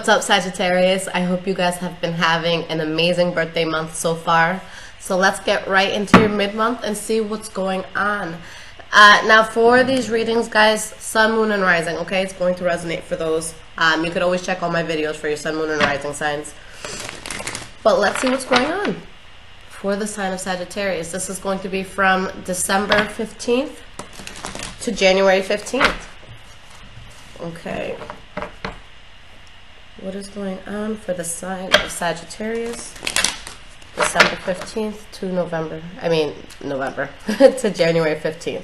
What's up, Sagittarius? I hope you guys have been having an amazing birthday month so far. So let's get right into your mid-month and see what's going on. Now for these readings, guys, Sun, Moon, and Rising, okay? It's going to resonate for those. You could always check all my videos for your Sun, Moon, and Rising signs. But let's see what's going on for the sign of Sagittarius. This is going to be from December 15th to January 15th. Okay. What is going on for the sign of Sagittarius? December 15th to November to January 15th.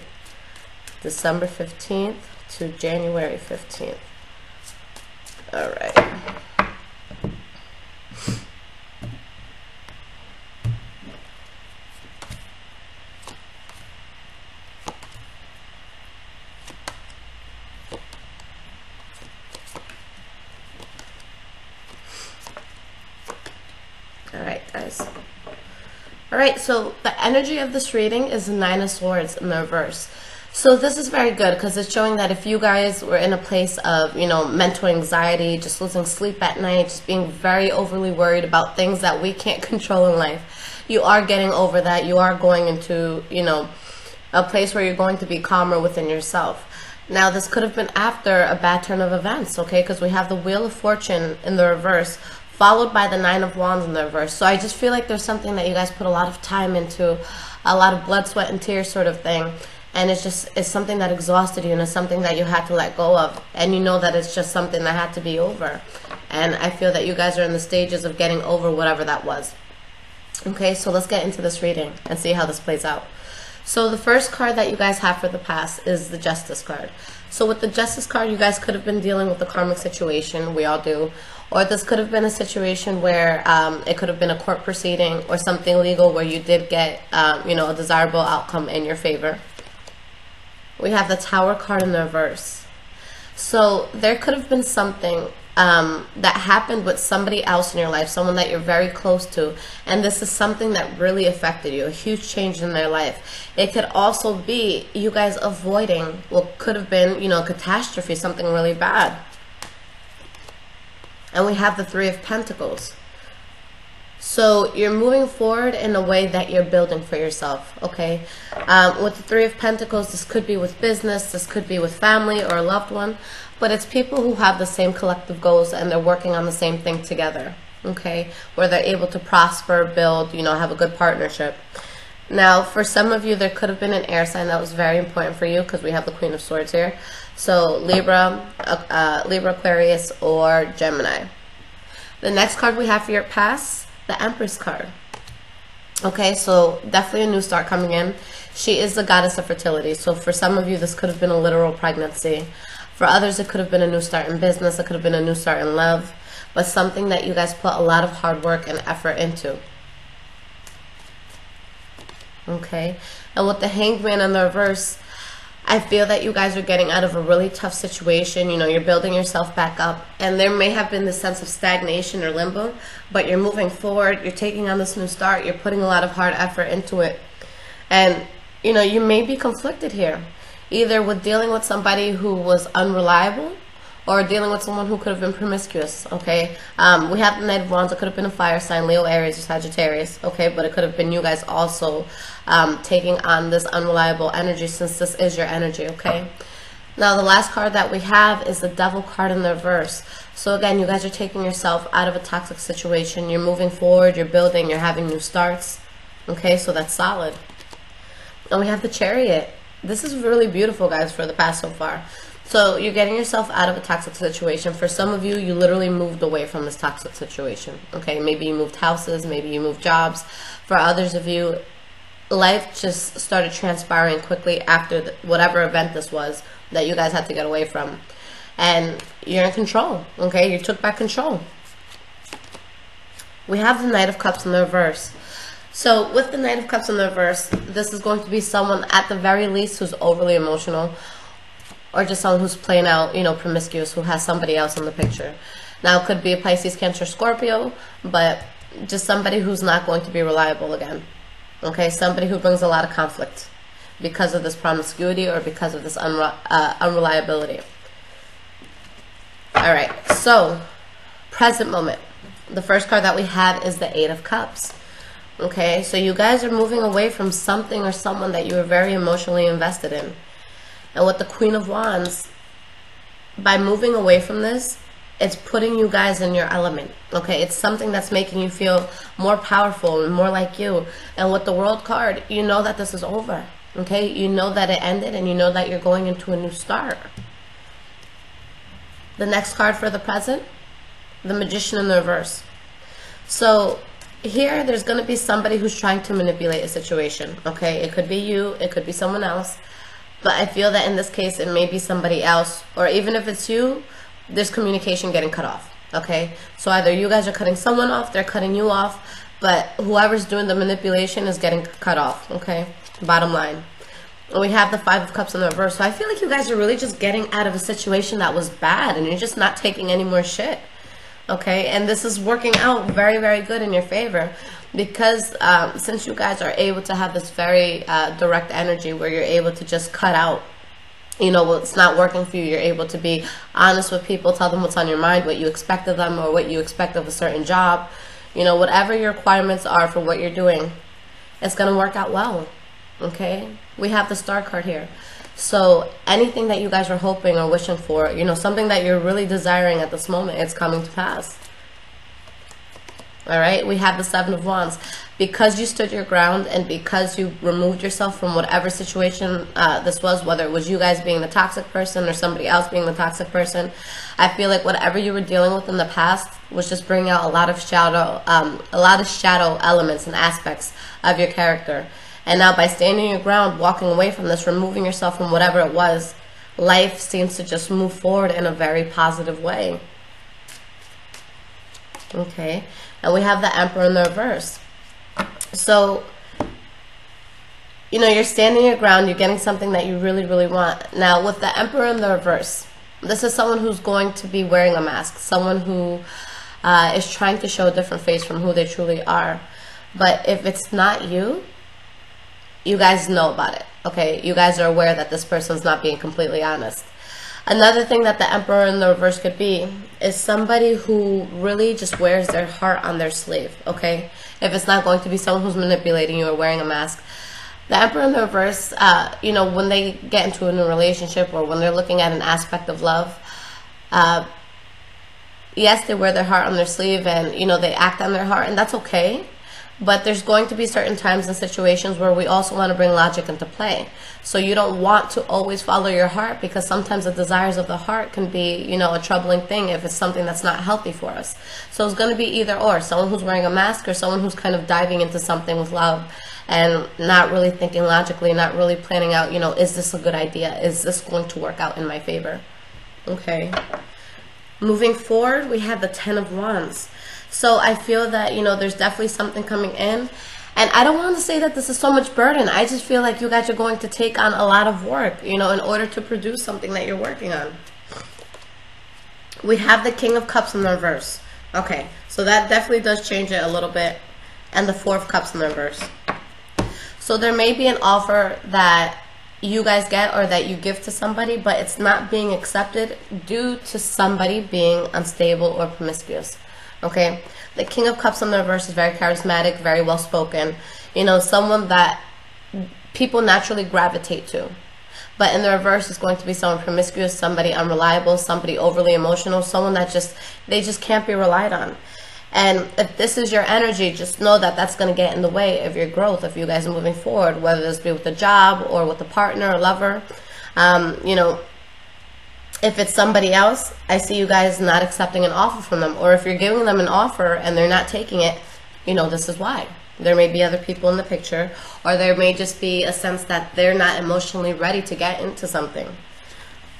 December 15th to January 15th. All right. Alright, guys. Alright, so the energy of this reading is the Nine of Swords in the reverse. So this is very good because it's showing that if you guys were in a place of, mental anxiety, just losing sleep at night, just being very overly worried about things that we can't control in life, you are getting over that. You are going into, a place where you're going to be calmer within yourself. Now, this could have been after a bad turn of events, okay? Because we have the Wheel of Fortune in the reverse, followed by the Nine of Wands in the reverse. So I just feel like there's something that you guys put a lot of time into, a lot of blood, sweat, and tears sort of thing. And it's something that exhausted you, and it's something that you had to let go of. And you know that it's just something that had to be over. And I feel that you guys are in the stages of getting over whatever that was. Okay, so let's get into this reading and see how this plays out. So the first card that you guys have for the past is the Justice card. So with the Justice card, you guys could have been dealing with a karmic situation. We all do. Or this could have been a situation where it could have been a court proceeding or something legal where you did get, a desirable outcome in your favor. We have the Tower card in the reverse. So there could have been something that happened with somebody else in your life, someone that you're very close to, and this is something that really affected you, a huge change in their life. It could also be you guys avoiding what could have been, a catastrophe, something really bad. And we have the Three of Pentacles. So you're moving forward in a way that you're building for yourself, okay? With the Three of Pentacles, this could be with business, this could be with family or a loved one, but it's people who have the same collective goals and they're working on the same thing together, okay? Where they're able to prosper, build, have a good partnership. Now, for some of you, there could have been an air sign that was very important for you because we have the Queen of Swords here. So Libra, Aquarius, or Gemini. The next card we have for your past, the Empress card. Okay, so definitely a new start coming in. She is the goddess of fertility. So for some of you, this could have been a literal pregnancy. For others, it could have been a new start in business. It could have been a new start in love. But something that you guys put a lot of hard work and effort into. Okay, and with the Hanged Man in the reverse, I feel that you guys are getting out of a really tough situation. You're building yourself back up, and there may have been this sense of stagnation or limbo, but you're moving forward, you're taking on this new start, you're putting a lot of hard effort into it. And, you may be conflicted here, either with dealing with somebody who was unreliable or dealing with someone who could have been promiscuous, okay? We have the Knight of Wands. It could have been a fire sign, Leo, Aries, or Sagittarius, okay? But it could have been you guys also taking on this unreliable energy, since this is your energy, okay? Now, the last card that we have is the Devil card in the reverse. So again, you guys are taking yourself out of a toxic situation. You're moving forward, you're building, you're having new starts, okay? So that's solid. And we have the Chariot. This is really beautiful, guys, for the past so far. So you're getting yourself out of a toxic situation. For some of you, you literally moved away from this toxic situation. Okay, maybe you moved houses, maybe you moved jobs. For others of you, life just started transpiring quickly after whatever event this was that you guys had to get away from. And you're in control, okay? You took back control. We have the Knight of Cups in the reverse. So with the Knight of Cups in the reverse, this is going to be someone at the very least who's overly emotional, or just someone who's playing out, promiscuous, who has somebody else in the picture. Now, it could be a Pisces, Cancer, Scorpio, but just somebody who's not going to be reliable again. Okay, somebody who brings a lot of conflict because of this promiscuity or because of this unreliability. All right, so present moment, the first card that we have is the Eight of Cups. Okay, so you guys are moving away from something or someone that you were very emotionally invested in. And with the Queen of Wands, by moving away from this, it's putting you guys in your element. Okay, it's something that's making you feel more powerful and more like you. And with the World card, you know that this is over. Okay, you know that it ended, and you know that you're going into a new start. The next card for the present, the Magician in the reverse. So here, there's going to be somebody who's trying to manipulate a situation, okay? It could be you, it could be someone else, but I feel that in this case, it may be somebody else, or even if it's you, there's communication getting cut off, okay? So either you guys are cutting someone off, they're cutting you off, but whoever's doing the manipulation is getting cut off, okay? Bottom line. We have the Five of Cups in the reverse, so I feel like you guys are really just getting out of a situation that was bad, and you're just not taking any more shit. Okay, and this is working out very, very good in your favor, because since you guys are able to have this very direct energy where you're able to just cut out, you know, what's not working for you. You're able to be honest with people, tell them what's on your mind, what you expect of them, or what you expect of a certain job. You know, whatever your requirements are for what you're doing, it's going to work out well. Okay, we have the Star card here. So anything that you guys are hoping or wishing for, you know, something that you're really desiring at this moment, it's coming to pass. All right, we have the Seven of Wands. Because you stood your ground and because you removed yourself from whatever situation this was, whether it was you guys being the toxic person or somebody else being the toxic person, I feel like whatever you were dealing with in the past was just bringing out a lot of shadow elements and aspects of your character. And now by standing your ground, walking away from this, removing yourself from whatever it was, life seems to just move forward in a very positive way. Okay, and we have the Emperor in the reverse. So, you know, you're standing your ground, you're getting something that you really, really want. Now, with the Emperor in the reverse, this is someone who's going to be wearing a mask, someone who is trying to show a different face from who they truly are. But if it's not you, you guys know about it, okay? You guys are aware that this person's not being completely honest. Another thing that the Emperor in the reverse could be is somebody who really just wears their heart on their sleeve, okay? If it's not going to be someone who's manipulating you or wearing a mask. The Emperor in the reverse, you know, when they get into a new relationship or when they're looking at an aspect of love, yes, they wear their heart on their sleeve and, you know, they act on their heart, and that's okay. But there's going to be certain times and situations where we also want to bring logic into play. So you don't want to always follow your heart, because sometimes the desires of the heart can be, you know, a troubling thing if it's something that's not healthy for us. So it's going to be either or, someone who's wearing a mask or someone who's kind of diving into something with love and not really thinking logically, not really planning out, you know, is this a good idea? Is this going to work out in my favor? Okay. Moving forward, we have the Ten of Wands. So I feel that, you know, there's definitely something coming in. And I don't want to say that this is so much burden. I just feel like you guys are going to take on a lot of work, you know, in order to produce something that you're working on. We have the King of Cups in the reverse. Okay, so that definitely does change it a little bit. And the Four of Cups in the reverse. So there may be an offer that you guys get or that you give to somebody, but it's not being accepted due to somebody being unstable or promiscuous. Okay, the King of Cups in the reverse is very charismatic, very well spoken. You know, someone that people naturally gravitate to. But in the reverse is going to be someone promiscuous, somebody unreliable, somebody overly emotional, someone that they just can't be relied on. And if this is your energy, just know that that's going to get in the way of your growth if you guys are moving forward, whether this be with a job or with a partner or lover. You know, if it's somebody else, I see you guys not accepting an offer from them. Or if you're giving them an offer and they're not taking it, you know, this is why. There may be other people in the picture, or there may just be a sense that they're not emotionally ready to get into something.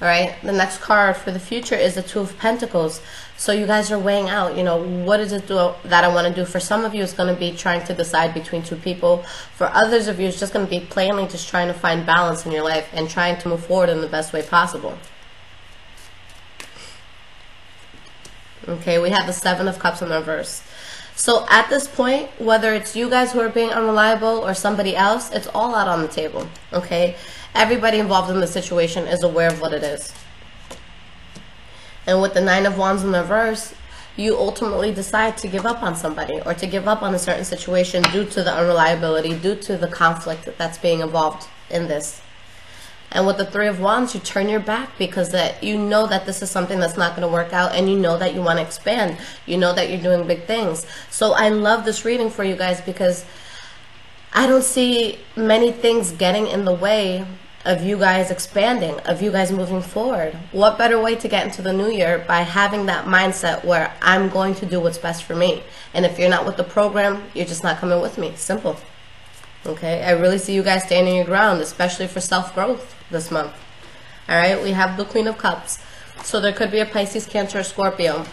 All right, the next card for the future is the Two of Pentacles. So you guys are weighing out, you know, what is it that I want to do? For some of you, it's going to be trying to decide between two people. For others of you, it's just going to be plainly just trying to find balance in your life and trying to move forward in the best way possible. Okay, we have the Seven of Cups in the reverse. So at this point, whether it's you guys who are being unreliable or somebody else, it's all out on the table, okay? Everybody involved in the situation is aware of what it is. And with the Nine of Wands in the reverse, you ultimately decide to give up on somebody or to give up on a certain situation due to the unreliability, due to the conflict that's being involved in this. And with the Three of Wands, you turn your back because that you know that this is something that's not going to work out, and you know that you want to expand. You know that you're doing big things. So I love this reading for you guys because I don't see many things getting in the way of you guys expanding, of you guys moving forward. What better way to get into the new year by having that mindset where I'm going to do what's best for me. And if you're not with the program, you're just not coming with me. Simple. Okay, I really see you guys standing your ground, especially for self-growth this month. All right, we have the Queen of Cups. So there could be a Pisces, Cancer, Scorpio.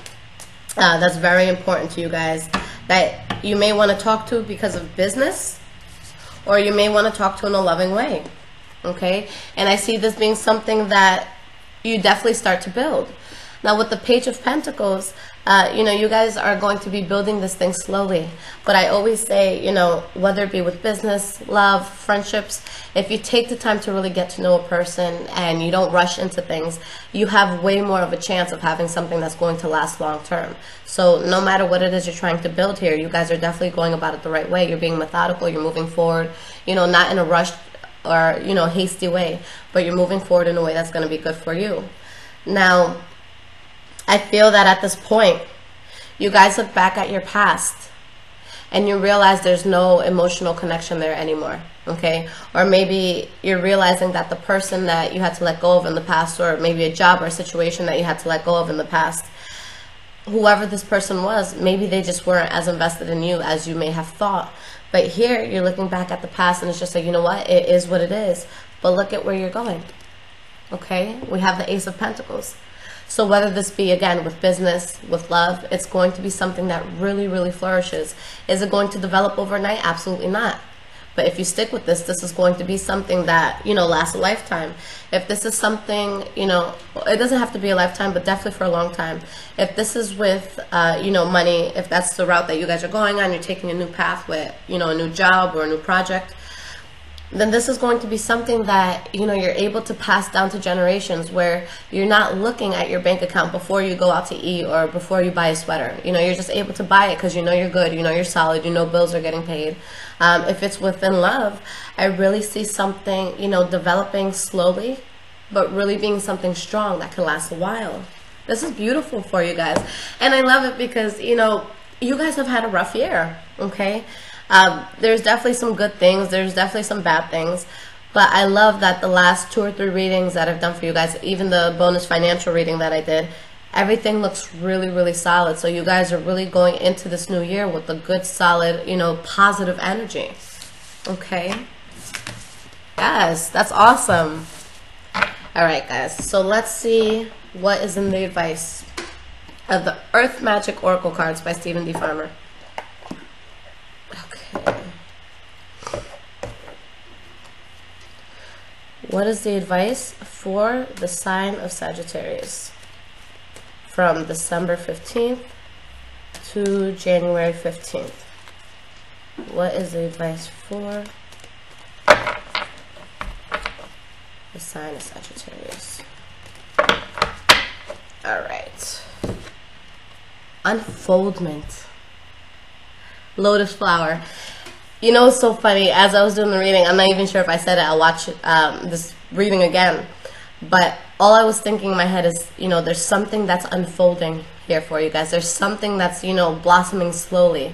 That's very important to you guys that you may want to talk to because of business, or you may want to talk to in a loving way. Okay, and I see this being something that you definitely start to build. Now with the Page of Pentacles, you know, you guys are going to be building this thing slowly. But I always say, you know, whether it be with business, love, friendships, if you take the time to really get to know a person and you don't rush into things, you have way more of a chance of having something that's going to last long term. So no matter what it is you're trying to build here, you guys are definitely going about it the right way. You're being methodical, you're moving forward, you know, not in a rush or, you know, hasty way, but you're moving forward in a way that's going to be good for you. Now, I feel that at this point, you guys look back at your past and you realize there's no emotional connection there anymore, okay? Or maybe you're realizing that the person that you had to let go of in the past, or maybe a job or a situation that you had to let go of in the past, whoever this person was, maybe they just weren't as invested in you as you may have thought. But here, you're looking back at the past and it's just like, you know what? It is what it is. But look at where you're going, okay? We have the Ace of Pentacles. So whether this be, again, with business, with love, it's going to be something that really, really flourishes. Is it going to develop overnight? Absolutely not. But if you stick with this, this is going to be something that, you know, lasts a lifetime. If this is something, you know, it doesn't have to be a lifetime, but definitely for a long time. If this is with, you know, money, if that's the route that you guys are going on, you're taking a new path with, you know, a new job or a new project, then this is going to be something that, you know, you're able to pass down to generations, where you're not looking at your bank account before you go out to eat or before you buy a sweater. You know, you're just able to buy it because you know you're good, you know you're solid, you know bills are getting paid. If it's within love, I really see something, you know, developing slowly, but really being something strong that can last a while. This is beautiful for you guys. And I love it because, you know, you guys have had a rough year, okay? There's definitely some good things. There's definitely some bad things. But I love that the last 2 or 3 readings that I've done for you guys, even the bonus financial reading that I did, everything looks really, really solid. So you guys are really going into this new year with a good, solid, you know, positive energy. Okay? Yes, that's awesome. All right, guys. So let's see what is in the advice of the Earth Magic Oracle cards by Stephen D. Farmer. What is the advice for the sign of Sagittarius from December 15th to January 15th? What is the advice for the sign of Sagittarius? All right. Unfoldment. Lotus flower. You know, it's so funny. As I was doing the reading, I'm not even sure if I said it. I'll watch this reading again. But all I was thinking in my head is, you know, there's something that's unfolding here for you guys. There's something that's, you know, blossoming slowly.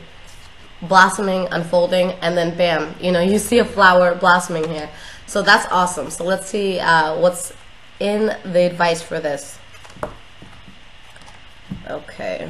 Blossoming, unfolding, and then bam, you know, you see a flower blossoming here. So that's awesome. So let's see what's in the advice for this. Okay.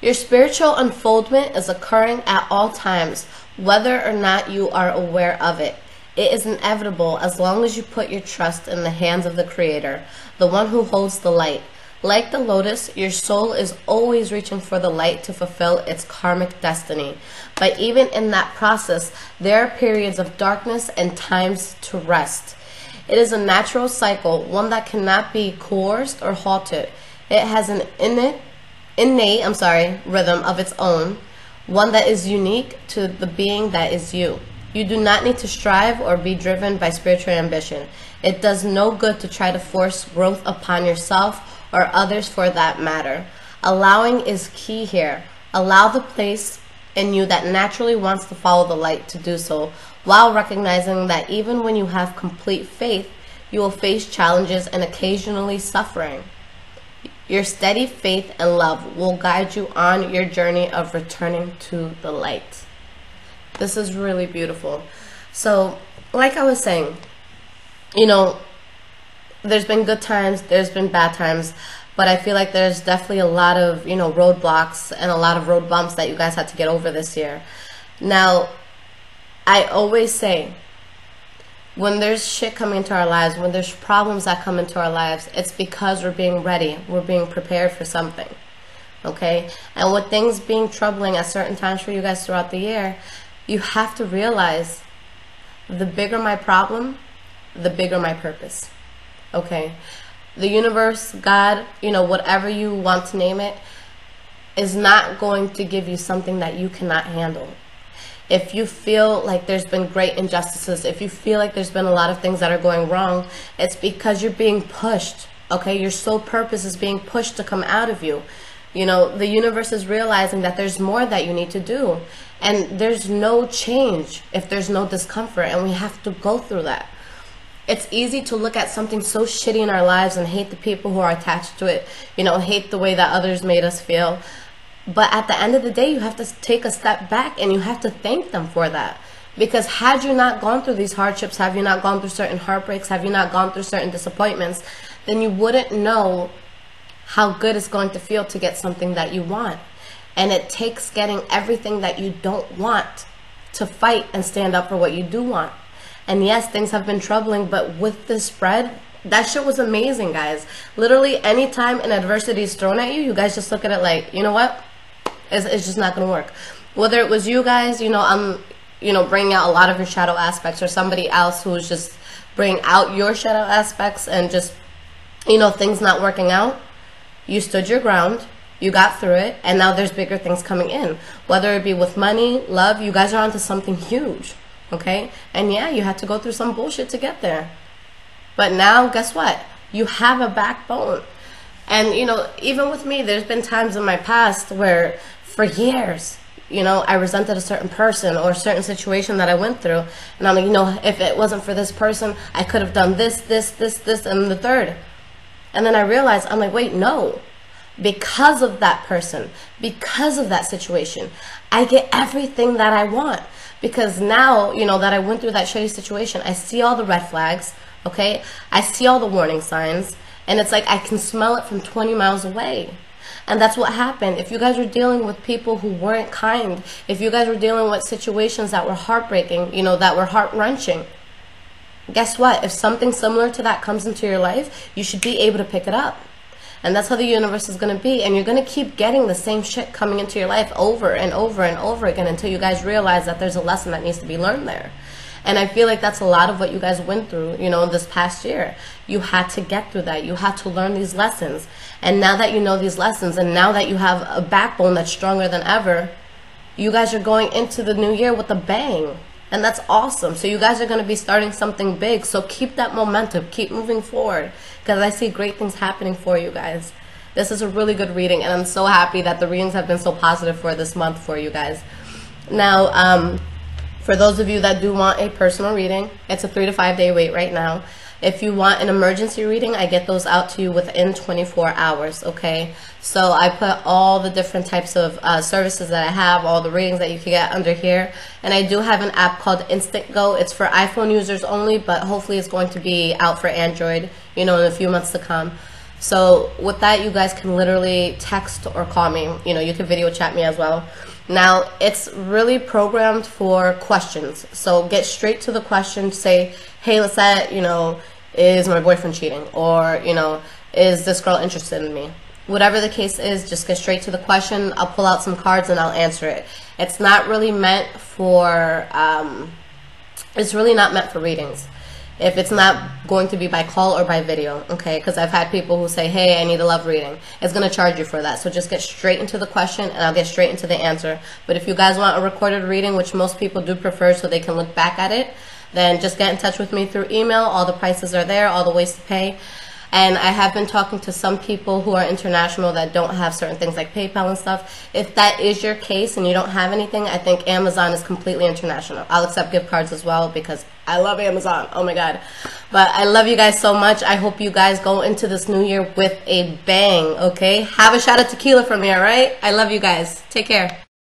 Your spiritual unfoldment is occurring at all times, whether or not you are aware of it. It is inevitable as long as you put your trust in the hands of the Creator, the one who holds the light. Like the lotus, your soul is always reaching for the light to fulfill its karmic destiny. But even in that process, there are periods of darkness and times to rest. It is a natural cycle, one that cannot be coerced or halted. It has an innate rhythm of its own, one that is unique to the being that is you. You do not need to strive or be driven by spiritual ambition. It does no good to try to force growth upon yourself or others for that matter. Allowing is key here. Allow the place in you that naturally wants to follow the light to do so, while recognizing that even when you have complete faith, you will face challenges and occasionally suffering. Your steady faith and love will guide you on your journey of returning to the light. This is really beautiful. So, like I was saying, you know, there's been good times, there's been bad times, but I feel like there's definitely a lot of, you know, roadblocks and a lot of road bumps that you guys had to get over this year. Now, I always say, when there's shit coming into our lives, when there's problems that come into our lives, it's because we're being ready. We're being prepared for something, okay? And with things being troubling at certain times for you guys throughout the year, you have to realize the bigger my problem, the bigger my purpose, okay? The universe, God, you know, whatever you want to name it, is not going to give you something that you cannot handle. If you feel like there's been great injustices, if you feel like there's been a lot of things that are going wrong, it's because you're being pushed, okay? Your soul purpose is being pushed to come out of you. You know, the universe is realizing that there's more that you need to do. And there's no change if there's no discomfort, and we have to go through that. It's easy to look at something so shitty in our lives and hate the people who are attached to it, you know, hate the way that others made us feel. But at the end of the day, you have to take a step back and you have to thank them for that. Because had you not gone through these hardships, have you not gone through certain heartbreaks, have you not gone through certain disappointments, then you wouldn't know how good it's going to feel to get something that you want. And it takes getting everything that you don't want to fight and stand up for what you do want. And yes, things have been troubling, but with this spread, that shit was amazing, guys. Literally, anytime an adversity is thrown at you, you guys just look at it like, you know what? It's just not going to work. Whether it was you guys, you know, you know, bringing out a lot of your shadow aspects, or somebody else who's just bringing out your shadow aspects and just, you know, things not working out, you stood your ground, you got through it, and now there's bigger things coming in. Whether it be with money, love, you guys are onto something huge, okay? And yeah, you had to go through some bullshit to get there. But now, guess what? You have a backbone. And, you know, even with me, there's been times in my past where for years, you know, I resented a certain person or a certain situation that I went through. And I'm like, you know, if it wasn't for this person, I could have done this, and the third. And then I realized, I'm like, wait, no. Because of that person, because of that situation, I get everything that I want. Because now, you know, that I went through that shitty situation, I see all the red flags, okay? I see all the warning signs. And it's like I can smell it from 20 miles away. And that's what happened. If you guys were dealing with people who weren't kind, if you guys were dealing with situations that were heartbreaking, you know, that were heart-wrenching, guess what? If something similar to that comes into your life, you should be able to pick it up. And that's how the universe is going to be. And you're going to keep getting the same shit coming into your life over and over and over again until you guys realize that there's a lesson that needs to be learned there. And I feel like that's a lot of what you guys went through, you know, this past year. You had to get through that. You had to learn these lessons. And now that you know these lessons, and now that you have a backbone that's stronger than ever, you guys are going into the new year with a bang. And that's awesome. So you guys are going to be starting something big. So keep that momentum. Keep moving forward. Because I see great things happening for you guys. This is a really good reading. And I'm so happy that the readings have been so positive for this month for you guys. Now, for those of you that do want a personal reading, it's a 3 to 5 day wait right now. If you want an emergency reading, I get those out to you within 24 hours, okay? So I put all the different types of services that I have, all the readings that you can get under here. And I do have an app called InstantGo. It's for iPhone users only, but hopefully it's going to be out for Android, you know, in a few months to come. So with that, you guys can literally text or call me. You know, you can video chat me as well. Now, it's really programmed for questions. So get straight to the question. Say, hey, Lissette, you know, is my boyfriend cheating? Or, you know, is this girl interested in me? Whatever the case is, just get straight to the question. I'll pull out some cards and I'll answer it. It's not really meant for, it's really not meant for readings. if it's not going to be by call or by video, okay? Because I've had people who say, hey, I need a love reading. It's going to charge you for that. So just get straight into the question, and I'll get straight into the answer. But if you guys want a recorded reading, which most people do prefer so they can look back at it, then just get in touch with me through email. All the prices are there, all the ways to pay. And I have been talking to some people who are international that don't have certain things like PayPal and stuff. If that is your case and you don't have anything, I think Amazon is completely international. I'll accept gift cards as well because I love Amazon. Oh my God. But I love you guys so much. I hope you guys go into this new year with a bang, okay? Have a shot of tequila from me, all right? I love you guys. Take care.